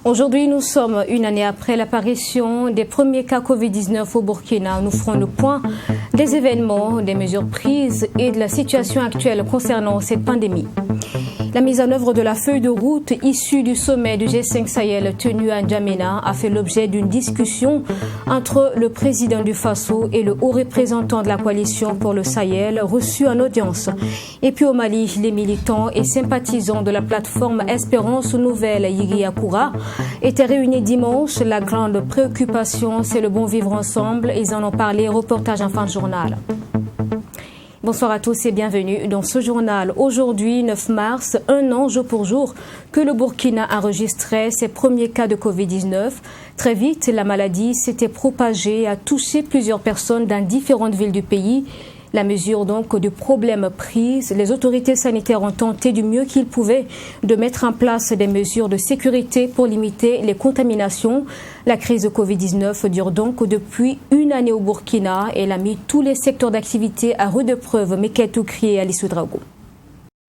Aujourd'hui, nous sommes une année après l'apparition des premiers cas Covid-19 au Burkina. Nous ferons le point des événements, des mesures prises et de la situation actuelle concernant cette pandémie. La mise en œuvre de la feuille de route issue du sommet du G5 Sahel tenu à N'Djamena a fait l'objet d'une discussion entre le président du Faso et le haut représentant de la coalition pour le Sahel reçu en audience. Et puis au Mali, les militants et sympathisants de la plateforme Espérance Nouvelle Yiriakoura étaient réunis dimanche. La grande préoccupation, c'est le bon vivre ensemble. Ils en ont parlé, reportage en fin de journal. Bonsoir à tous et bienvenue dans ce journal. Aujourd'hui, 9 mars, un an jour pour jour que le Burkina enregistrait ses premiers cas de Covid-19. Très vite, la maladie s'était propagée et a touché plusieurs personnes dans différentes villes du pays. La mesure donc du problème prise, les autorités sanitaires ont tenté du mieux qu'ils pouvaient de mettre en place des mesures de sécurité pour limiter les contaminations. La crise de Covid-19 dure donc depuis une année au Burkina et elle a mis tous les secteurs d'activité à rude épreuve. Meketou Krié Alissou Drago.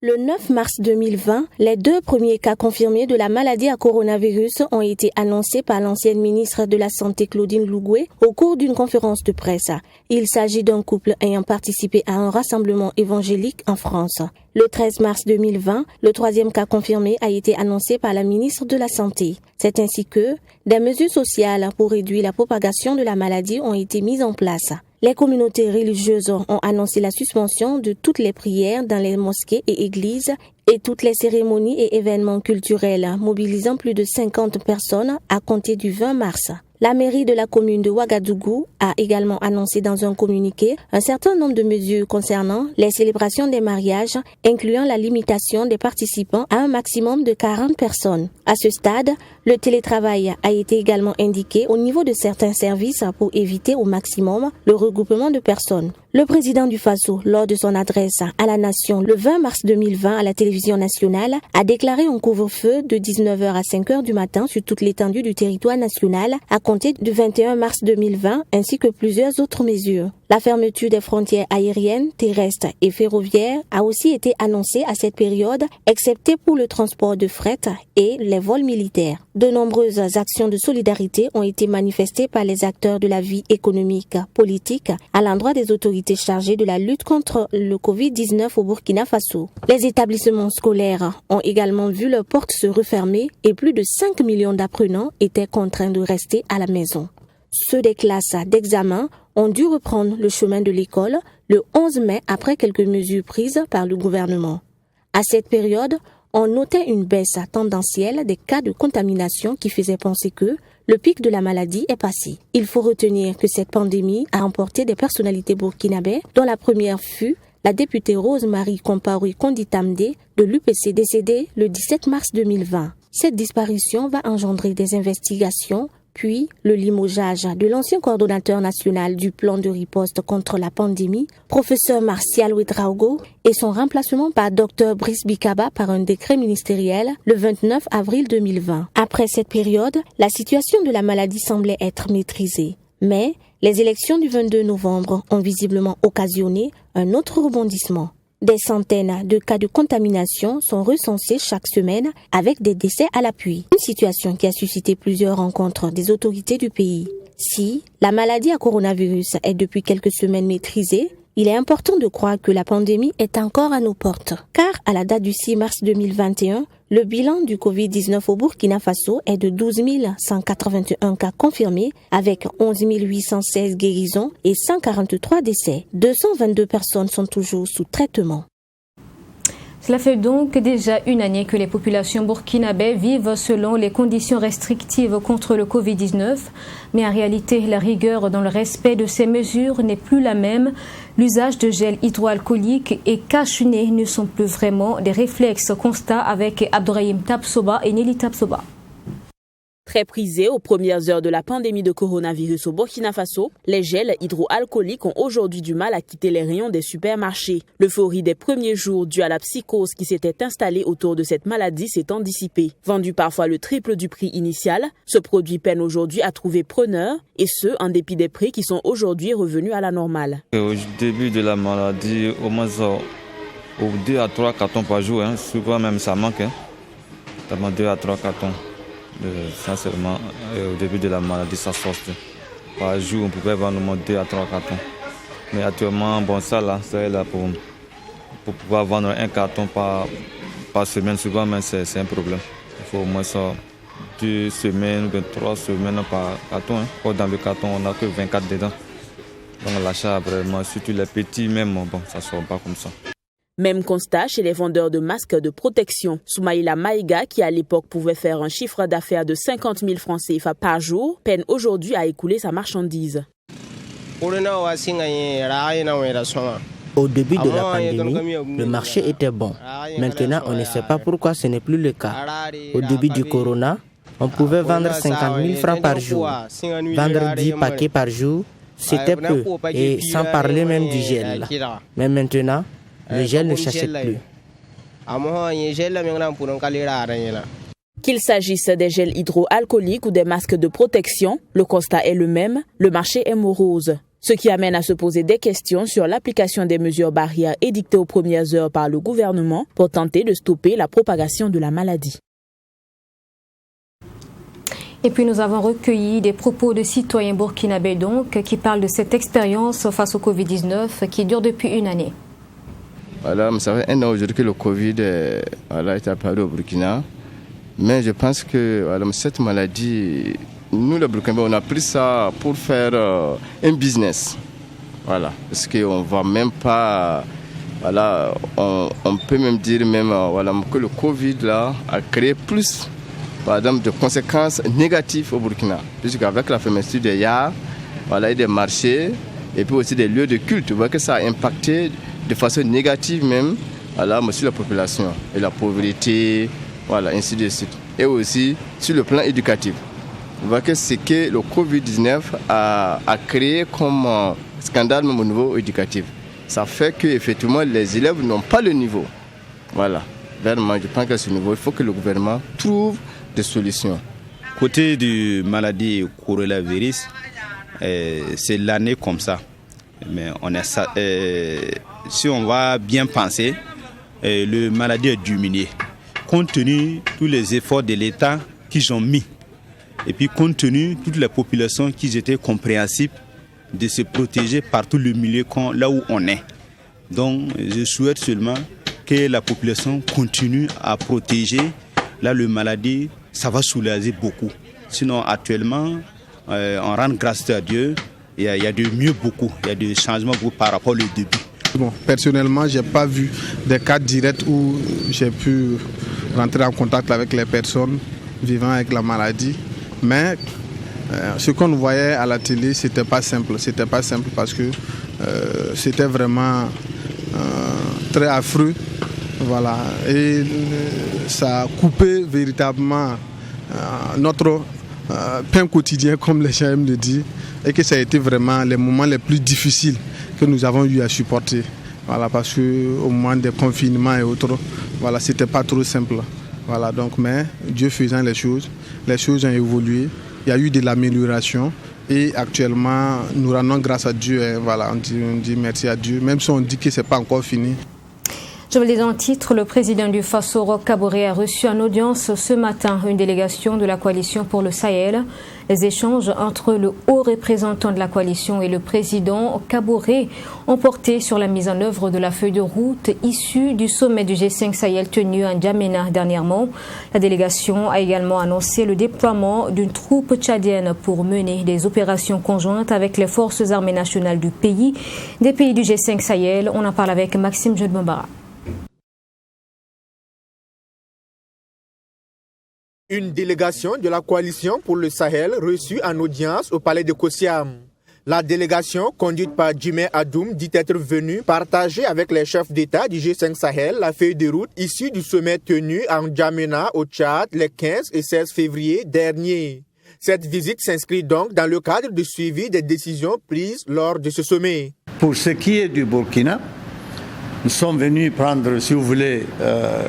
Le 9 mars 2020, les 2 premiers cas confirmés de la maladie à coronavirus ont été annoncés par l'ancienne ministre de la Santé Claudine Lougoué au cours d'une conférence de presse. Il s'agit d'un couple ayant participé à un rassemblement évangélique en France. Le 13 mars 2020, le 3e cas confirmé a été annoncé par la ministre de la Santé. C'est ainsi que des mesures sociales pour réduire la propagation de la maladie ont été mises en place. Les communautés religieuses ont annoncé la suspension de toutes les prières dans les mosquées et églises et toutes les cérémonies et événements culturels mobilisant plus de 50 personnes à compter du 20 mars. La mairie de la commune de Ouagadougou a également annoncé dans un communiqué un certain nombre de mesures concernant les célébrations des mariages, incluant la limitation des participants à un maximum de 40 personnes. À ce stade, le télétravail a été également indiqué au niveau de certains services pour éviter au maximum le regroupement de personnes. Le président du Faso, lors de son adresse à la nation le 20 mars 2020 à la télévision nationale, a déclaré un couvre-feu de 19h à 5h du matin sur toute l'étendue du territoire national à compter du 21 mars 2020 ainsi que plusieurs autres mesures. La fermeture des frontières aériennes, terrestres et ferroviaires a aussi été annoncée à cette période, excepté pour le transport de fret et les vols militaires. De nombreuses actions de solidarité ont été manifestées par les acteurs de la vie économique, politique, à l'endroit des autorités chargées de la lutte contre le Covid-19 au Burkina Faso. Les établissements scolaires ont également vu leurs portes se refermer et plus de 5 millions d'apprenants étaient contraints de rester à la maison. Ceux des classes d'examen ont dû reprendre le chemin de l'école le 11 mai après quelques mesures prises par le gouvernement. À cette période, on notait une baisse tendancielle des cas de contamination qui faisait penser que le pic de la maladie est passé. Il faut retenir que cette pandémie a emporté des personnalités burkinabées, dont la première fut la députée Rose-Marie Compaoré Konditamde de l'UPC décédée le 17 mars 2020. Cette disparition va engendrer des investigations, puis le limogeage de l'ancien coordonnateur national du plan de riposte contre la pandémie, professeur Martial Ouedraogo, et son remplacement par Dr Brice Bikaba par un décret ministériel le 29 avril 2020. Après cette période, la situation de la maladie semblait être maîtrisée. Mais les élections du 22 novembre ont visiblement occasionné un autre rebondissement. Des centaines de cas de contamination sont recensés chaque semaine avec des décès à l'appui. Une situation qui a suscité plusieurs rencontres des autorités du pays. Si la maladie à coronavirus est depuis quelques semaines maîtrisée, il est important de croire que la pandémie est encore à nos portes. Car à la date du 6 mars 2021, le bilan du Covid-19 au Burkina Faso est de 12 181 cas confirmés avec 11 816 guérisons et 143 décès. 222 personnes sont toujours sous traitement. Cela fait donc déjà une année que les populations burkinabées vivent selon les conditions restrictives contre le Covid-19. Mais en réalité, la rigueur dans le respect de ces mesures n'est plus la même. L'usage de gel hydroalcoolique et cache-nez ne sont plus vraiment des réflexes constats avec Abdourahim Tapsoba et Nelly Tapsoba. Très prisés aux premières heures de la pandémie de coronavirus au Burkina Faso, les gels hydroalcooliques ont aujourd'hui du mal à quitter les rayons des supermarchés. L'euphorie des premiers jours due à la psychose qui s'était installée autour de cette maladie s'étant dissipée. Vendu parfois le triple du prix initial, ce produit peine aujourd'hui à trouver preneur, et ce, en dépit des prix qui sont aujourd'hui revenus à la normale. Au début de la maladie, au moins 2 à 3 cartons par jour, souvent même ça manque. Notamment 2 à 3 cartons. Sincèrement, au début de la maladie, ça sortait. Par jour, on pouvait vendre au moins 2 à 3 cartons. Mais actuellement, bon, ça est là pour pouvoir vendre un carton par semaine. Souvent, mais c'est un problème. Il faut au moins 2 semaines ou 3 semaines par carton. Dans le carton, on n'a que 24 dedans. Donc l'achat, vraiment, surtout les petits, même, bon, ça ne sort pas comme ça. Même constat chez les vendeurs de masques de protection. Soumaïla Maïga, qui à l'époque pouvait faire un chiffre d'affaires de 50 000 francs CFA par jour, peine aujourd'hui à écouler sa marchandise. Au début de la pandémie, le marché était bon. Maintenant, on ne sait pas pourquoi ce n'est plus le cas. Au début du corona, on pouvait vendre 50 000 francs par jour. Vendre 10 paquets par jour, c'était peu, et sans parler même du gel. Mais maintenant, le gel ne s'achète plus. Qu'il s'agisse des gels hydroalcooliques ou des masques de protection, le constat est le même, le marché est morose. Ce qui amène à se poser des questions sur l'application des mesures barrières édictées aux premières heures par le gouvernement pour tenter de stopper la propagation de la maladie. Et puis nous avons recueilli des propos de citoyens burkinabés donc qui parlent de cette expérience face au Covid-19 qui dure depuis une année. Voilà, ça fait un an aujourd'hui que le Covid est apparu au Burkina. Mais je pense que cette maladie, nous les Burkinabés, on a pris ça pour faire un business. Voilà, parce qu'on ne va même pas... Voilà, on peut même dire que le Covid là, a créé plus de conséquences négatives au Burkina. Puisqu'avec la fermeture des yards, et des marchés, et puis aussi des lieux de culte, on voit que ça a impacté de façon négative même sur la population et la pauvreté, ainsi de suite. Et aussi sur le plan éducatif. On voit que ce que le Covid-19 a créé comme scandale même au niveau éducatif. Ça fait qu'effectivement les élèves n'ont pas le niveau. Voilà. Vraiment, je pense qu'à ce niveau, il faut que le gouvernement trouve des solutions. Côté de maladie coronavirus, c'est l'année comme ça. Mais si on va bien penser, la maladie est diminuée. Compte tenu de tous les efforts de l'État qu'ils ont mis, et puis compte tenu de toutes les populations qui étaient compréhensibles de se protéger par tout le milieu là où on est. Donc je souhaite seulement que la population continue à protéger. Là, la maladie, ça va soulager beaucoup. Sinon, actuellement, on rend grâce à Dieu. Il y a de mieux beaucoup. Il y a des changements beaucoup par rapport au début. Bon, personnellement, je n'ai pas vu des cas directs où j'ai pu rentrer en contact avec les personnes vivant avec la maladie. Mais ce qu'on voyait à la télé, ce n'était pas simple. C'était pas simple parce que c'était vraiment très affreux. Voilà. Et ça a coupé véritablement notre pain quotidien, comme les gens aiment le dire, et que ça a été vraiment les moments les plus difficiles que nous avons eu à supporter. Voilà, parce qu'au moment des confinements et autres, voilà, c'était pas trop simple. Voilà, donc, mais Dieu faisant les choses ont évolué. Il y a eu de l'amélioration et actuellement, nous rendons grâce à Dieu. Et voilà, on dit merci à Dieu, même si on dit que c'est pas encore fini. Je vous le dis en titre, le président du Faso, Roch Kaboré, a reçu en audience ce matin une délégation de la coalition pour le Sahel. Les échanges entre le haut représentant de la coalition et le président Kaboré ont porté sur la mise en œuvre de la feuille de route issue du sommet du G5 Sahel tenu en N'Djamena dernièrement. La délégation a également annoncé le déploiement d'une troupe tchadienne pour mener des opérations conjointes avec les forces armées nationales du pays, des pays du G5 Sahel. On en parle avec Maxime Jedbambara. Une délégation de la coalition pour le Sahel reçue en audience au palais de Kossiam. La délégation, conduite par Djimé Adoum, dit être venue partager avec les chefs d'État du G5 Sahel la feuille de route issue du sommet tenu à N'Djamena au Tchad les 15 et 16 février dernier. Cette visite s'inscrit donc dans le cadre du suivi des décisions prises lors de ce sommet. Pour ce qui est du Burkina, nous sommes venus prendre, si vous voulez,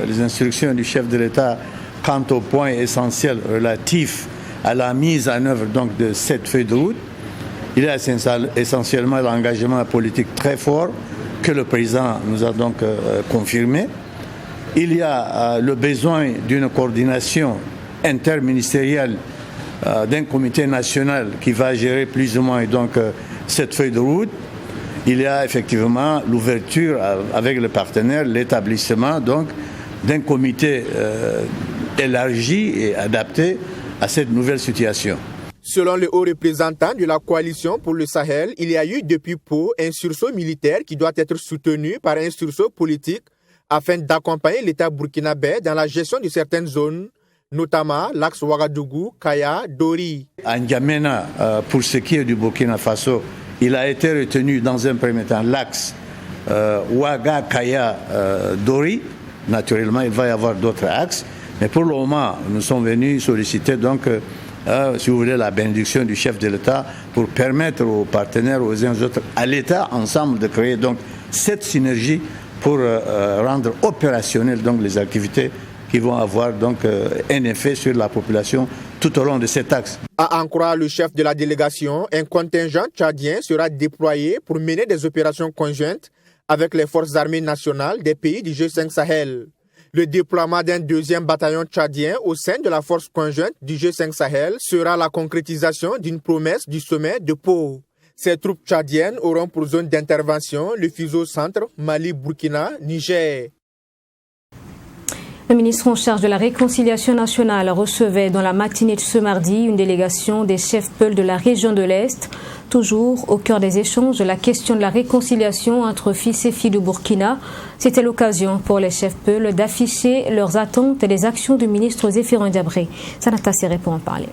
les instructions du chef de l'État quant aux points essentiels relatifs à la mise en œuvre donc, de cette feuille de route. Il y a essentiellement l'engagement politique très fort que le président nous a donc confirmé. Il y a le besoin d'une coordination interministérielle d'un comité national qui va gérer plus ou moins donc, cette feuille de route. Il y a effectivement l'ouverture avec le partenaire, l'établissement donc d'un comité élargi et adapté à cette nouvelle situation. Selon le haut représentant de la coalition pour le Sahel, il y a eu depuis peu un sursaut militaire qui doit être soutenu par un sursaut politique afin d'accompagner l'État burkinabé dans la gestion de certaines zones, notamment l'axe Ouagadougou, Kaya, Dori. À N'Djamena, pour ce qui est du Burkina Faso, il a été retenu dans un premier temps l'axe Ouaga, Kaya, Dori. Naturellement, il va y avoir d'autres axes. Mais pour le moment, nous sommes venus solliciter donc, si vous voulez, la bénédiction du chef de l'État pour permettre aux partenaires, aux uns et aux autres, à l'État ensemble de créer donc cette synergie pour rendre opérationnelles donc les activités qui vont avoir donc un effet sur la population tout au long de cet axe. À en croire le chef de la délégation, un contingent tchadien sera déployé pour mener des opérations conjointes avec les forces armées nationales des pays du G5 Sahel. Le déploiement d'un deuxième bataillon tchadien au sein de la force conjointe du G5 Sahel sera la concrétisation d'une promesse du sommet de Pau. Ces troupes tchadiennes auront pour zone d'intervention le fuseau centre Mali-Burkina-Niger. Le ministre en charge de la réconciliation nationale recevait dans la matinée de ce mardi une délégation des chefs Peul de la région de l'Est. Toujours au cœur des échanges, la question de la réconciliation entre fils et filles du Burkina. C'était l'occasion pour les chefs Peul d'afficher leurs attentes et les actions du ministre Zéphirin Diabré. Sanata Serré pour en parler.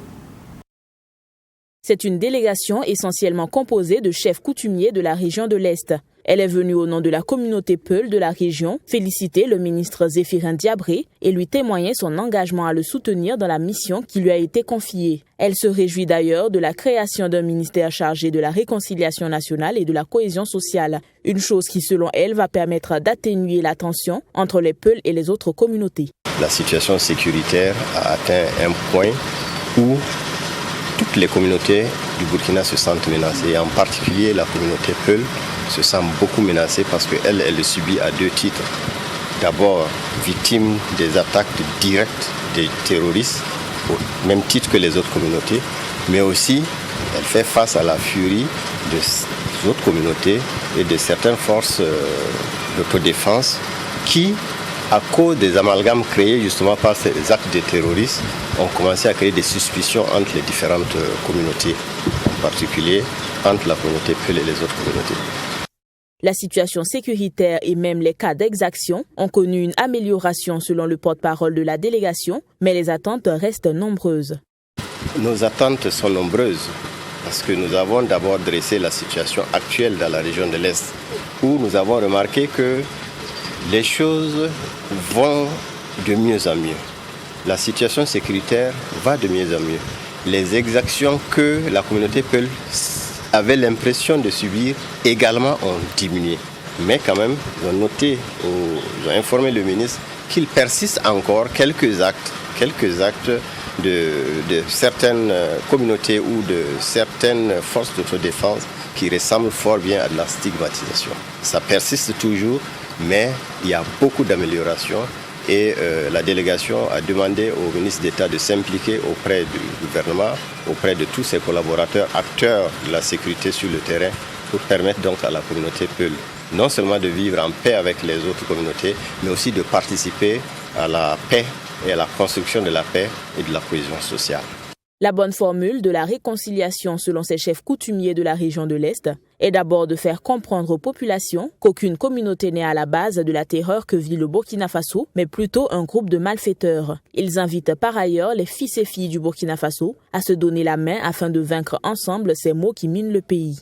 C'est une délégation essentiellement composée de chefs coutumiers de la région de l'Est. Elle est venue au nom de la communauté Peul de la région féliciter le ministre Zéphirin Diabré et lui témoigner son engagement à le soutenir dans la mission qui lui a été confiée. Elle se réjouit d'ailleurs de la création d'un ministère chargé de la réconciliation nationale et de la cohésion sociale, une chose qui selon elle va permettre d'atténuer la tension entre les Peul et les autres communautés. La situation sécuritaire a atteint un point où toutes les communautés du Burkina se sentent menacées, et en particulier la communauté Peul se sent beaucoup menacée parce qu'elle le subit à deux titres. D'abord, victime des attaques directes des terroristes, au même titre que les autres communautés, mais aussi elle fait face à la furie des autres communautés et de certaines forces d'autodéfense qui, à cause des amalgames créés justement par ces actes de terroristes, ont commencé à créer des suspicions entre les différentes communautés, en particulier entre la communauté Peul et les autres communautés. La situation sécuritaire et même les cas d'exaction ont connu une amélioration selon le porte-parole de la délégation, mais les attentes restent nombreuses. Nos attentes sont nombreuses parce que nous avons d'abord dressé la situation actuelle dans la région de l'Est, où nous avons remarqué que les choses vont de mieux en mieux. La situation sécuritaire va de mieux en mieux. Les exactions que la communauté Peul avait l'impression de subir également ont diminué. Mais quand même, ils ont noté, ils ont informé le ministre qu'il persiste encore quelques actes de certaines communautés ou de certaines forces d'autodéfense qui ressemblent fort bien à de la stigmatisation. Ça persiste toujours, mais il y a beaucoup d'améliorations et la délégation a demandé au ministre d'État de s'impliquer auprès du gouvernement, auprès de tous ses collaborateurs, acteurs de la sécurité sur le terrain, pour permettre donc à la communauté Peul non seulement de vivre en paix avec les autres communautés, mais aussi de participer à la paix et à la construction de la paix et de la cohésion sociale. La bonne formule de la réconciliation, selon ces chefs coutumiers de la région de l'Est, est d'abord de faire comprendre aux populations qu'aucune communauté n'est à la base de la terreur que vit le Burkina Faso, mais plutôt un groupe de malfaiteurs. Ils invitent par ailleurs les fils et filles du Burkina Faso à se donner la main afin de vaincre ensemble ces maux qui minent le pays.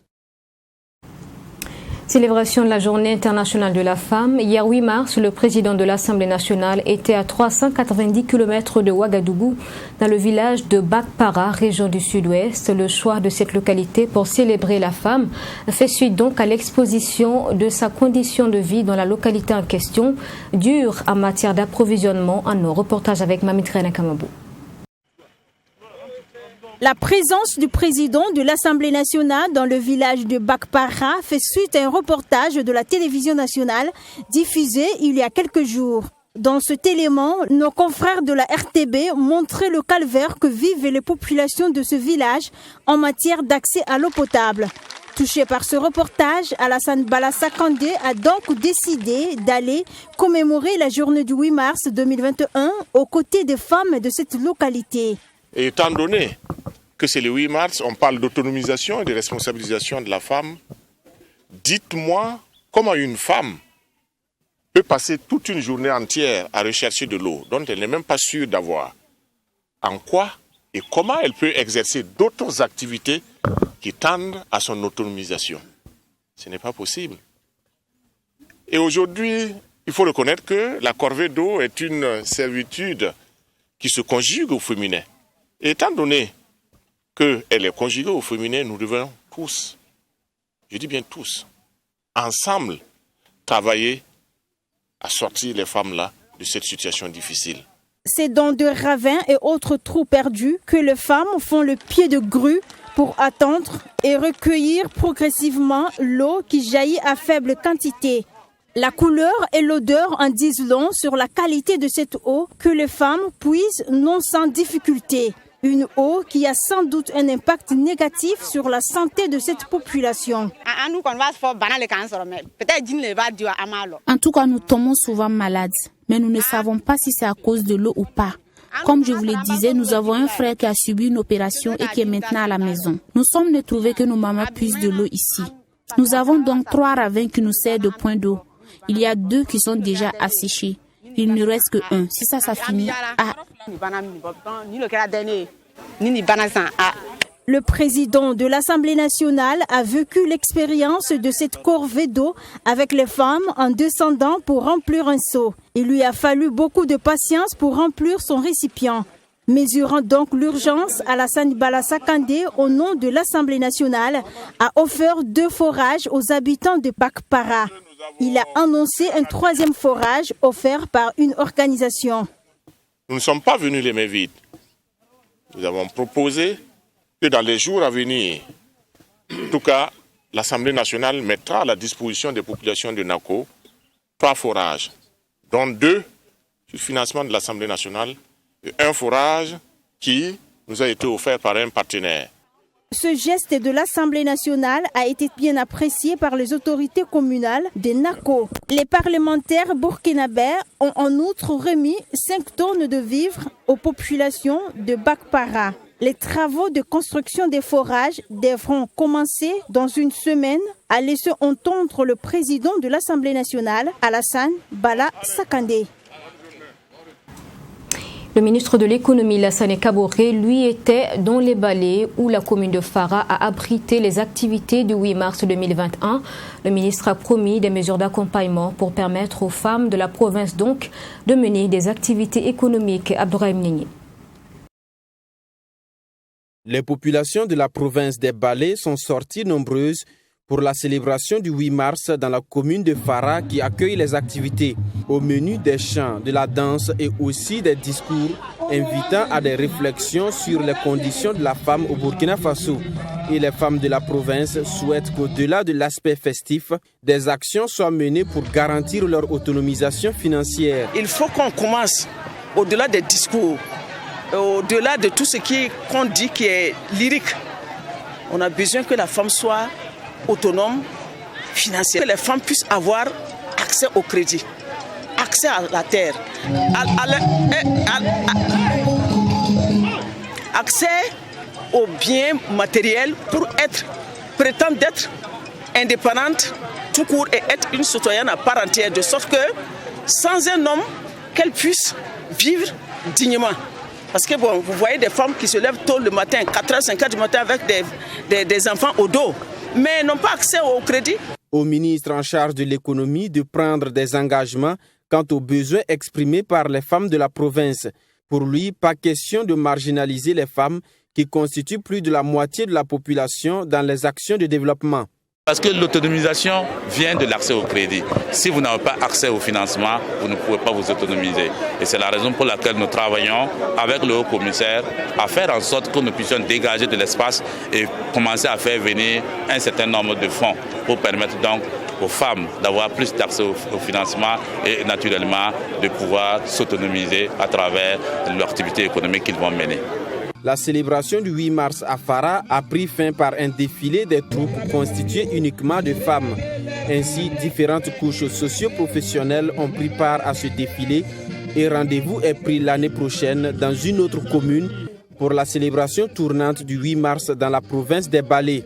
Célébration de la Journée internationale de la femme. Hier 8 mars, le président de l'Assemblée nationale était à 390 km de Ouagadougou, dans le village de Bakpara, région du Sud-Ouest. Le choix de cette localité pour célébrer la femme fait suite donc à l'exposition de sa condition de vie dans la localité en question, dure en matière d'approvisionnement en eau. Reportage avec Mamit Rena Kamabou. La présence du président de l'Assemblée nationale dans le village de Bakpara fait suite à un reportage de la télévision nationale diffusé il y a quelques jours. Dans cet élément, nos confrères de la RTB montraient le calvaire que vivent les populations de ce village en matière d'accès à l'eau potable. Touché par ce reportage, Alassane Bala Sakandé a donc décidé d'aller commémorer la journée du 8 mars 2021 aux côtés des femmes de cette localité. Et étant donné que c'est le 8 mars, on parle d'autonomisation et de responsabilisation de la femme, dites-moi comment une femme peut passer toute une journée entière à rechercher de l'eau dont elle n'est même pas sûre d'avoir. En quoi et comment elle peut exercer d'autres activités qui tendent à son autonomisation? Ce n'est pas possible. Et aujourd'hui, il faut reconnaître que la corvée d'eau est une servitude qui se conjugue au féminin. Et étant donné qu'elle est conjuguée au féminin, nous devons tous, je dis bien tous, ensemble, travailler à sortir les femmes-là de cette situation difficile. C'est dans de ravins et autres trous perdus que les femmes font le pied de grue pour attendre et recueillir progressivement l'eau qui jaillit à faible quantité. La couleur et l'odeur en disent long sur la qualité de cette eau que les femmes puisent non sans difficulté. Une eau qui a sans doute un impact négatif sur la santé de cette population. En tout cas, nous tombons souvent malades, mais nous ne savons pas si c'est à cause de l'eau ou pas. Comme je vous le disais, nous avons un frère qui a subi une opération et qui est maintenant à la maison. Nous sommes de trouver que nos mamans puissent de l'eau ici. Nous avons donc 3 ravins qui nous servent de point d'eau. Il y a 2 qui sont déjà asséchés. Il ne reste que 1. Si ça finit, Le président de l'Assemblée nationale a vécu l'expérience de cette corvée d'eau avec les femmes en descendant pour remplir un seau. Il lui a fallu beaucoup de patience pour remplir son récipient. Mesurant donc l'urgence, Alassane Bala Sakandé, au nom de l'Assemblée nationale, a offert 2 forages aux habitants de Bakpara. Il a annoncé un 3e forage offert par une organisation. Nous ne sommes pas venus les mains vides. Nous avons proposé que dans les jours à venir, en tout cas, l'Assemblée nationale mettra à la disposition des populations de Nako 3 forages, dont 2 sur financement de l'Assemblée nationale et 1 forage qui nous a été offert par un partenaire. Ce geste de l'Assemblée nationale a été bien apprécié par les autorités communales de Nako. Les parlementaires burkinabés ont en outre remis 5 tonnes de vivres aux populations de Bakpara. Les travaux de construction des forages devront commencer dans une semaine, a laissé entendre le président de l'Assemblée nationale, Alassane Bala Sakandé. Le ministre de l'économie, Lassane Kaboré, lui était dans les Balais où la commune de Fara a abrité les activités du 8 mars 2021. Le ministre a promis des mesures d'accompagnement pour permettre aux femmes de la province donc de mener des activités économiques. Abdourahim Nini. Les populations de la province des Balais sont sorties nombreuses pour la célébration du 8 mars dans la commune de Fara qui accueille les activités. Au menu des chants, de la danse et aussi des discours invitant à des réflexions sur les conditions de la femme au Burkina Faso. Et les femmes de la province souhaitent qu'au-delà de l'aspect festif, des actions soient menées pour garantir leur autonomisation financière. Il faut qu'on commence au-delà des discours, au-delà de tout ce qu'on dit qui est lyrique. On a besoin que la femme soit autonome financièrement, que les femmes puissent avoir accès au crédit, accès à la terre, accès aux biens matériels pour prétendre d'être indépendante tout court et être une citoyenne à part entière, de sorte que sans un homme, qu'elle puisse vivre dignement. Parce que bon, vous voyez des femmes qui se lèvent tôt le matin, 4h, 5h du matin avec des enfants au dos, mais n'ont pas accès au crédit. Au ministre en charge de l'économie de prendre des engagements quant aux besoins exprimés par les femmes de la province. Pour lui, pas question de marginaliser les femmes qui constituent plus de la moitié de la population dans les actions de développement. Parce que l'autonomisation vient de l'accès au crédit. Si vous n'avez pas accès au financement, vous ne pouvez pas vous autonomiser. Et c'est la raison pour laquelle nous travaillons avec le haut-commissaire à faire en sorte que nous puissions dégager de l'espace et commencer à faire venir un certain nombre de fonds pour permettre donc aux femmes d'avoir plus d'accès au financement et naturellement de pouvoir s'autonomiser à travers l'activité économique qu'ils vont mener. La célébration du 8 mars à Fara a pris fin par un défilé des troupes constituées uniquement de femmes. Ainsi, différentes couches socio-professionnelles ont pris part à ce défilé et rendez-vous est pris l'année prochaine dans une autre commune pour la célébration tournante du 8 mars dans la province des Balés.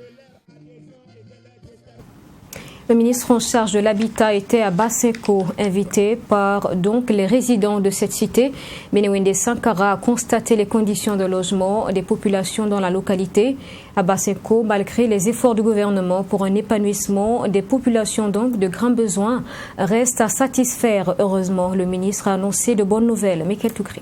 Le ministre en charge de l'habitat était à Basenko, invité par les résidents de cette cité. Benewende Sankara a constaté les conditions de logement des populations dans la localité. À Basenko, malgré les efforts du gouvernement pour un épanouissement des populations de grands besoins, reste à satisfaire. Heureusement, le ministre a annoncé de bonnes nouvelles. Michael Toukri.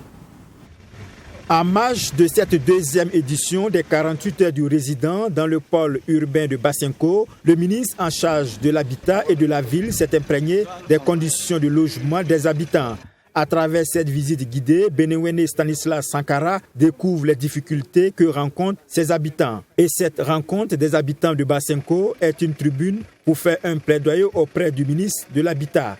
En marge de cette deuxième édition des 48 heures du résident dans le pôle urbain de Basenko, le ministre en charge de l'habitat et de la ville s'est imprégné des conditions de logement des habitants. À travers cette visite guidée, Benewende Stanislas Sankara découvre les difficultés que rencontrent ses habitants. Et cette rencontre des habitants de Basenko est une tribune pour faire un plaidoyer auprès du ministre de l'Habitat.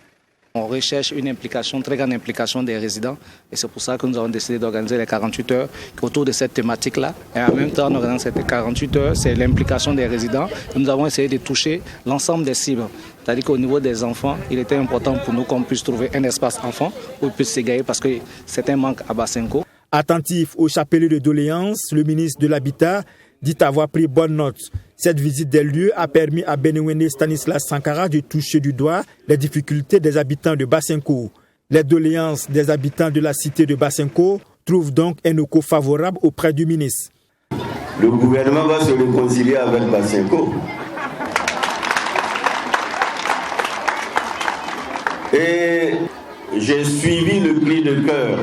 On recherche une implication, très grande implication des résidents et c'est pour ça que nous avons décidé d'organiser les 48 heures autour de cette thématique-là. Et en même temps, nous organisons cette 48 heures, c'est l'implication des résidents. Et nous avons essayé de toucher l'ensemble des cibles. C'est-à-dire qu'au niveau des enfants, il était important pour nous qu'on puisse trouver un espace enfant où ils puissent s'égayer parce que c'est un manque à Basenko. Attentif au chapelet de doléances, le ministre de l'Habitat dit avoir pris bonne note. Cette visite des lieux a permis à Benewende Stanislas Sankara de toucher du doigt les difficultés des habitants de Basenko. Les doléances des habitants de la cité de Basenko trouvent donc un écho favorable auprès du ministre. Le gouvernement va se réconcilier avec Basenko. Et j'ai suivi le cri de cœur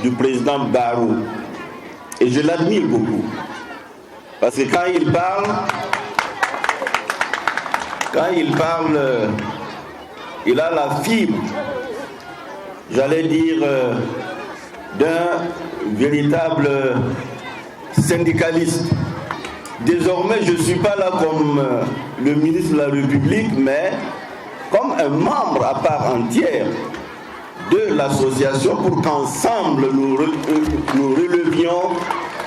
du président Barou et je l'admire beaucoup. Parce que quand il parle, il a la fibre, j'allais dire, d'un véritable syndicaliste. Désormais, je ne suis pas là comme le ministre de la République, mais comme un membre à part entière de l'association pour qu'ensemble nous relevions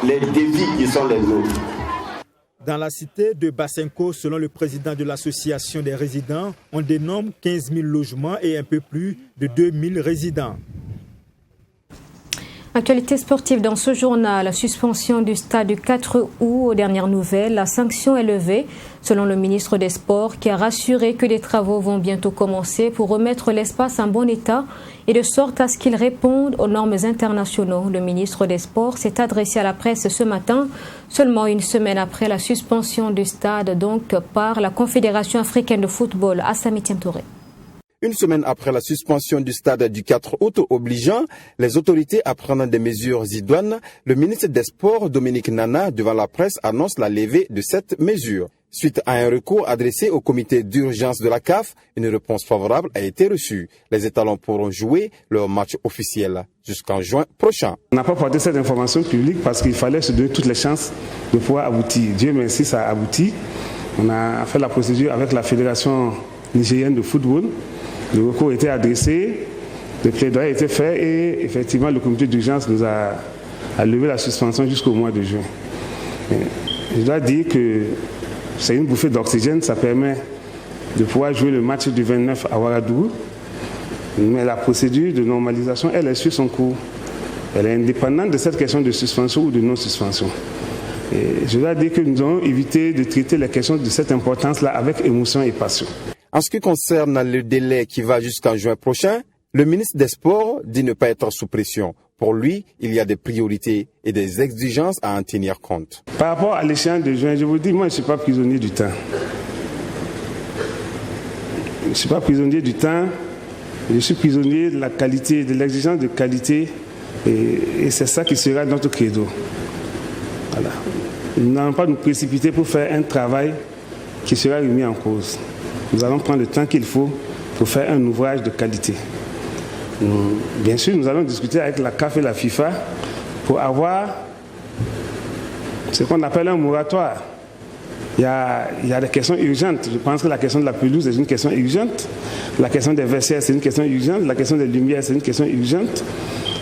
les défis qui sont les nôtres. Dans la cité de Basenko, selon le président de l'association des résidents, on dénombre 15 000 logements et un peu plus de 2 000 résidents. Actualité sportive dans ce journal, la suspension du stade du 4 août. Aux dernières nouvelles, la sanction est levée, selon le ministre des Sports, qui a rassuré que des travaux vont bientôt commencer pour remettre l'espace en bon état et de sorte à ce qu'il réponde aux normes internationales. Le ministre des Sports s'est adressé à la presse ce matin, seulement une semaine après la suspension du stade par la Confédération africaine de football. Assami Touré. Une semaine après la suspension du stade du 4 août obligeant les autorités à prendre des mesures idoines, le ministre des Sports, Dominique Nana, devant la presse, annonce la levée de cette mesure. Suite à un recours adressé au comité d'urgence de la CAF, une réponse favorable a été reçue. Les étalons pourront jouer leur match officiel jusqu'en juin prochain. On n'a pas porté cette information publique parce qu'il fallait se donner toutes les chances de pouvoir aboutir. Dieu merci, ça a abouti. On a fait la procédure avec la Fédération nigérienne de football. Le recours a été adressé, le plaidoyer a été fait et effectivement le comité d'urgence nous a levé la suspension jusqu'au mois de juin. Je dois dire que c'est une bouffée d'oxygène, ça permet de pouvoir jouer le match du 29 à Ouagadougou. Mais la procédure de normalisation, elle suit son cours. Elle est indépendante de cette question de suspension ou de non-suspension. Et je dois dire que nous avons évité de traiter les questions de cette importance-là avec émotion et passion. En ce qui concerne le délai qui va jusqu'en juin prochain, le ministre des Sports dit ne pas être sous pression. Pour lui, il y a des priorités et des exigences à en tenir compte. Par rapport à l'échéance de juin, je vous dis, moi je ne suis pas prisonnier du temps. ne suis pas prisonnier du temps, je suis prisonnier de la qualité, de l'exigence de qualité, et c'est ça qui sera notre credo. Voilà. Nous n'allons pas nous précipiter pour faire un travail qui sera remis en cause. Nous allons prendre le temps qu'il faut pour faire un ouvrage de qualité. Bien sûr, nous allons discuter avec la CAF et la FIFA pour avoir ce qu'on appelle un moratoire. Il y a des questions urgentes. Je pense que la question de la pelouse est une question urgente. La question des vestiaires, c'est une question urgente. La question des lumières, c'est une question urgente.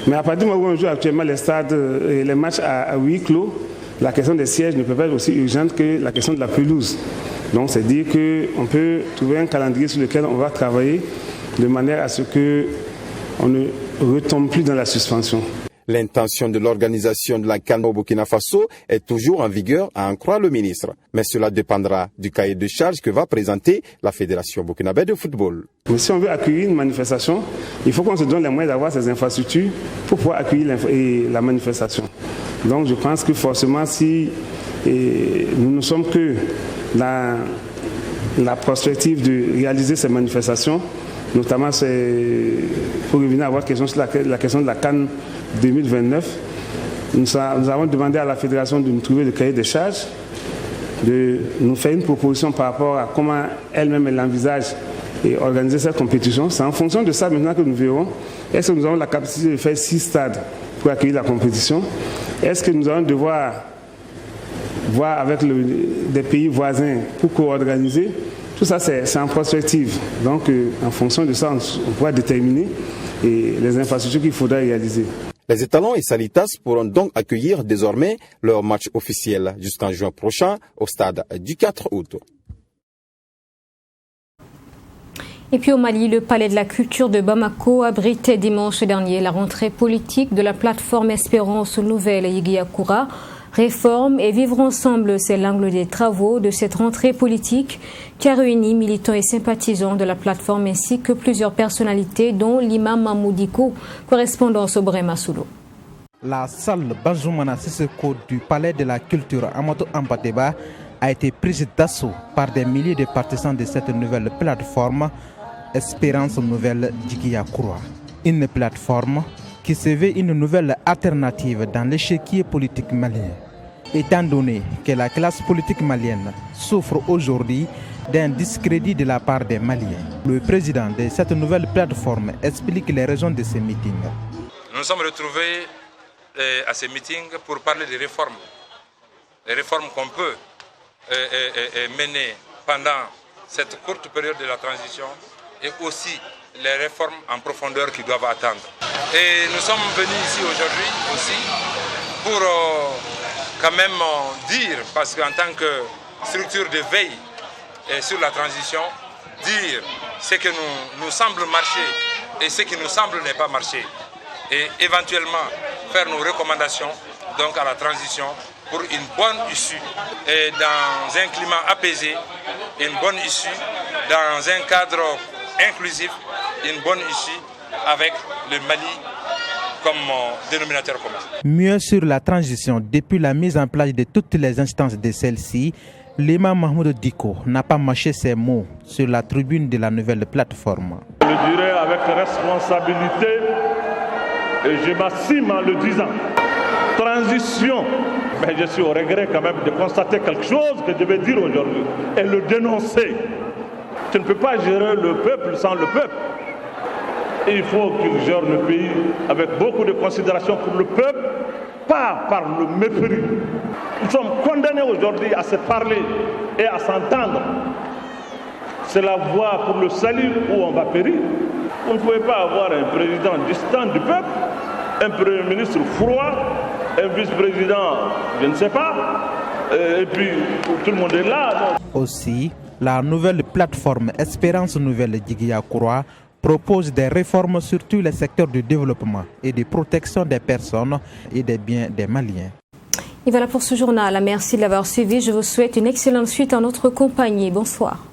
Mais à partir du moment où on joue actuellement les stades et les matchs à huis clos, la question des sièges ne peut pas être aussi urgente que la question de la pelouse. Donc, c'est dire qu'on peut trouver un calendrier sur lequel on va travailler de manière à ce qu'on ne retombe plus dans la suspension. L'intention de l'organisation de la CAN au Burkina Faso est toujours en vigueur, à en croire le ministre. Mais cela dépendra du cahier de charges que va présenter la Fédération burkinabé de football. Mais si on veut accueillir une manifestation, il faut qu'on se donne les moyens d'avoir ces infrastructures pour pouvoir accueillir la manifestation. Donc je pense que forcément, si nous ne sommes que dans la perspective de réaliser ces manifestations, notamment pour revenir à votre question sur la question de la CAN 2029, nous avons demandé à la fédération de nous trouver le cahier des charges, de nous faire une proposition par rapport à comment elle-même elle envisage et organiser cette compétition. C'est en fonction de ça maintenant que nous verrons. Est-ce que nous avons la capacité de faire 6 stades pour accueillir la compétition? Est-ce que nous allons devoir voir avec des pays voisins pour co-organiser? Tout ça, c'est en perspective. Donc, en fonction de ça, on pourra déterminer les infrastructures qu'il faudra réaliser. Les étalons et Salitas pourront donc accueillir désormais leur match officiel jusqu'en juin prochain au stade du 4 août. Et puis au Mali, le palais de la culture de Bamako abritait dimanche dernier la rentrée politique de la plateforme Espérance Nouvelle Yiguyakoura. Réforme et vivre ensemble, c'est l'angle des travaux de cette rentrée politique qui a réuni militants et sympathisants de la plateforme ainsi que plusieurs personnalités dont l'imam Mamoudiko, correspondance au Brema Soulo. La salle Banjoumana Sisseko du palais de la culture Amato Ampateba a été prise d'assaut par des milliers de partisans de cette nouvelle plateforme Espérance Nouvelle Yiguyakoura. Une plateforme qui se veut une nouvelle alternative dans l'échiquier politique malien, étant donné que la classe politique malienne souffre aujourd'hui d'un discrédit de la part des Maliens. Le président de cette nouvelle plateforme explique les raisons de ces meetings. Nous nous sommes retrouvés à ces meetings pour parler des réformes. Les réformes qu'on peut mener pendant cette courte période de la transition et aussi les réformes en profondeur qui doivent attendre. Et nous sommes venus ici aujourd'hui aussi pour quand même dire, parce qu'en tant que structure de veille sur la transition, dire ce que nous semble marcher et ce qui nous semble ne pas marcher. Et éventuellement faire nos recommandations donc à la transition pour une bonne issue et dans un climat apaisé, une bonne issue dans un cadre inclusif, une bonne issue avec le Mali comme dénominateur commun. Mieux sur la transition, depuis la mise en place de toutes les instances de celle-ci, l'imam Mahmoud Diko n'a pas mâché ses mots sur la tribune de la nouvelle plateforme. Je dirais avec responsabilité, et je m'assume en le disant, transition. Mais je suis au regret quand même de constater quelque chose que je vais dire aujourd'hui et le dénoncer. Tu ne peux pas gérer le peuple sans le peuple. Il faut qu'il gère le pays avec beaucoup de considération pour le peuple, pas par le mépris. Nous sommes condamnés aujourd'hui à se parler et à s'entendre. C'est la voie pour le salut où on va périr. Vous ne pouvez pas avoir un président distant du peuple, un premier ministre froid, un vice-président, je ne sais pas, et puis tout le monde est là. Non. Aussi, la nouvelle plateforme Espérance Nouvelle Yiguyakoura propose des réformes sur tous les secteurs du développement et de protection des personnes et des biens des Maliens. Et voilà pour ce journal. Merci de l'avoir suivi. Je vous souhaite une excellente suite en notre compagnie. Bonsoir.